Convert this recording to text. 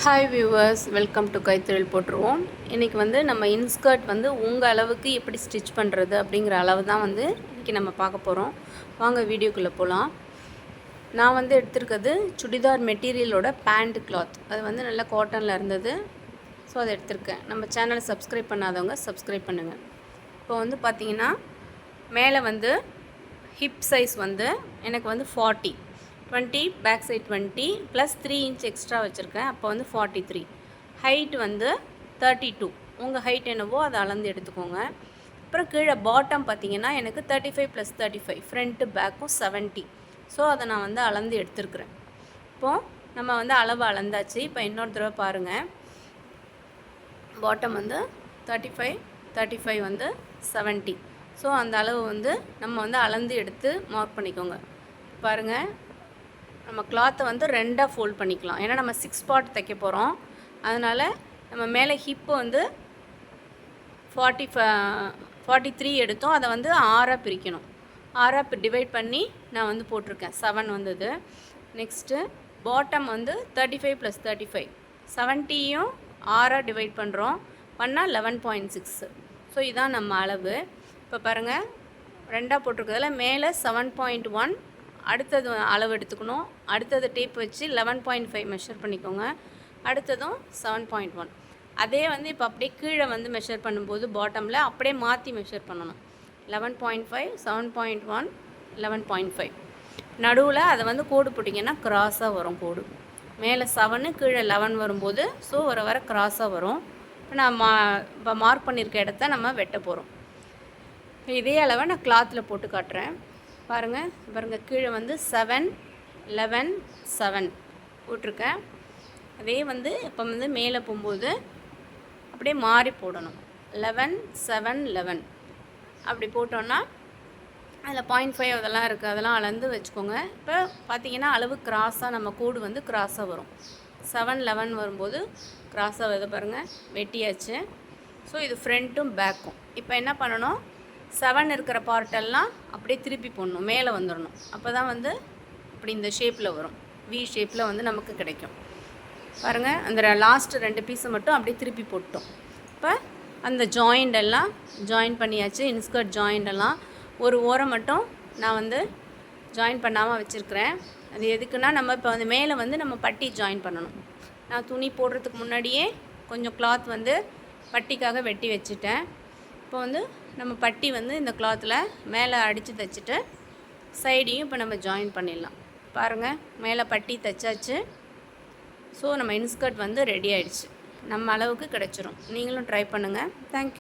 Hi viewers, welcome to கைத்தொழில் போட்டுருவோம். இன்றைக்கி வந்து நம்ம இன்ஸ்கர்ட் வந்து உங்கள் அளவுக்கு எப்படி ஸ்டிச் பண்ணுறது அப்படிங்கிற அளவு தான் வந்து இன்றைக்கி நம்ம பார்க்க போகிறோம். வாங்க வீடியோக்குள்ளே போகலாம். நான் வந்து எடுத்திருக்கிறது சுடிதார் மெட்டீரியலோட பேண்ட் கிளாத். அது வந்து நல்லா காட்டனில் இருந்தது. ஸோ அதை எடுத்திருக்கேன். நம்ம சேனலை சப்ஸ்கிரைப் பண்ணாதவங்க சப்ஸ்கிரைப் பண்ணுங்கள். இப்போ வந்து பார்த்திங்கன்னா மேலே வந்து ஹிப் சைஸ் வந்து எனக்கு வந்து 20 back side 20 plus 3 inch extra வச்சுருக்கேன். அப்போ வந்து 43. ஹைட் வந்து 32. உங்கள் ஹைட் என்னவோ அதை அளந்து எடுத்துக்கோங்க. அப்புறம் கீழே பாட்டம் பார்த்திங்கன்னா எனக்கு 35 + 35 ஃப்ரண்ட்டு பேக்கும் 70. ஸோ அதை நான் வந்து அளந்து எடுத்துருக்குறேன். இப்போது நம்ம வந்து அளவு அளந்தாச்சு. இப்போ இன்னொரு தடவை பாருங்கள். பாட்டம் வந்து 35 வந்து 70. ஸோ அந்த அளவு வந்து நம்ம வந்து அளந்து எடுத்து மார்க் பண்ணிக்கோங்க. பாருங்கள், நம்ம கிளாத்தை வந்து ரெண்டாக ஃபோல்ட் பண்ணிக்கலாம். ஏன்னா நம்ம 6 பார்ட் தைக்க போகிறோம். அதனால் நம்ம மேலே ஹிப்பு வந்து 43 எடுத்தோம். அதை வந்து 6ஆக பிரிக்கணும். 6ஆக டிவைட் பண்ணி நான் வந்து போட்டிருக்கேன். 7 வந்தது. நெக்ஸ்ட்டு பாட்டம் வந்து 35 + 35 70யும் 6ஆக டிவைட் பண்ணுறோம். பண்ணால் 11.6. ஸோ இதுதான் நம்ம அளவு. இப்போ பாருங்கள், ரெண்டாக போட்டிருக்கிறதுல மேலே 7.1 அடுத்தது அளவு எடுத்துக்கணும். அடுத்தது டேப் வச்சு 11.5 மெஷர் பண்ணிக்கோங்க. அடுத்ததும் 7.1. அதே வந்து இப்போ அப்படியே கீழே வந்து மெஷர் பண்ணும்போது பாட்டமில் அப்படியே மாற்றி மெஷர் பண்ணணும். 11.5 7.1 11.5 நடுவில் அதை வந்து கோடு போட்டிங்கன்னா கிராஸாக வரும் கோடு. மேலே 7 கீழே 11 வரும்போது ஸோ வர கிராஸாக வரும். இப்போ நான் இப்போ மார்க் பண்ணியிருக்க இடத்த நம்ம வெட்ட போகிறோம். இதே அளவை நான் கிளாத்தில் போட்டு காட்டுறேன். பாருங்கள் கீழே வந்து 7 11 7 போட்டிருக்கேன். அதே வந்து இப்போ வந்து மேலே போகும்போது அப்படியே மாறி போடணும். 11 7 11 அப்படி போட்டோன்னா அதில் 0.5 அதெல்லாம் இருக்குது. அதெல்லாம் அளந்து வச்சுக்கோங்க. இப்போ பார்த்திங்கன்னா அளவு கிராஸாக நம்ம கோடு வந்து கிராஸாக வரும். 7 11 வரும்போது கிராஸாக வருது. பாருங்கள், வெட்டியாச்சு. ஸோ இது ஃப்ரண்ட்டும் பேக்கும். இப்போ என்ன பண்ணணும், 7 இருக்கிற பார்ட்டெல்லாம் அப்படியே திருப்பி போடணும். மேலே வந்துடணும். அப்போ தான் வந்து இப்படி இந்த ஷேப்பில் வரும். வி ஷேப்பில் வந்து நமக்கு கிடைக்கும். பாருங்கள், அந்த லாஸ்ட்டு 2 பீஸை மட்டும் அப்படியே திருப்பி போட்டோம். இப்போ அந்த ஜாயிண்டெல்லாம் ஜாயின் பண்ணியாச்சு. இன்ஸ்கர்ட் ஜாயிண்டெல்லாம் ஒரு ஓரம் மட்டும் நான் வந்து ஜாயின் பண்ணாமல் வச்சுருக்கிறேன். அது எதுக்குன்னா நம்ம இப்போ வந்து மேலே வந்து நம்ம பட்டி ஜாயின் பண்ணணும். நான் துணி போடுறதுக்கு முன்னாடியே கொஞ்சம் கிளாத் வந்து பட்டிக்காக வெட்டி வச்சுட்டேன். இப்போ வந்து நம்ம பட்டி வந்து இந்த கிளாத்தில் மேலே அடித்து தைச்சிட்டு சைடையும் இப்போ நம்ம ஜாயின் பண்ணிடலாம். பாருங்கள், மேலே பட்டி தைச்சாச்சு. ஸோ நம்ம இன்ஸ்கர்ட் வந்து ரெடி ஆகிடுச்சு. நம்ம அளவுக்கு கிடச்சிரும். நீங்களும் ட்ரை பண்ணுங்கள். தேங்க்யூ.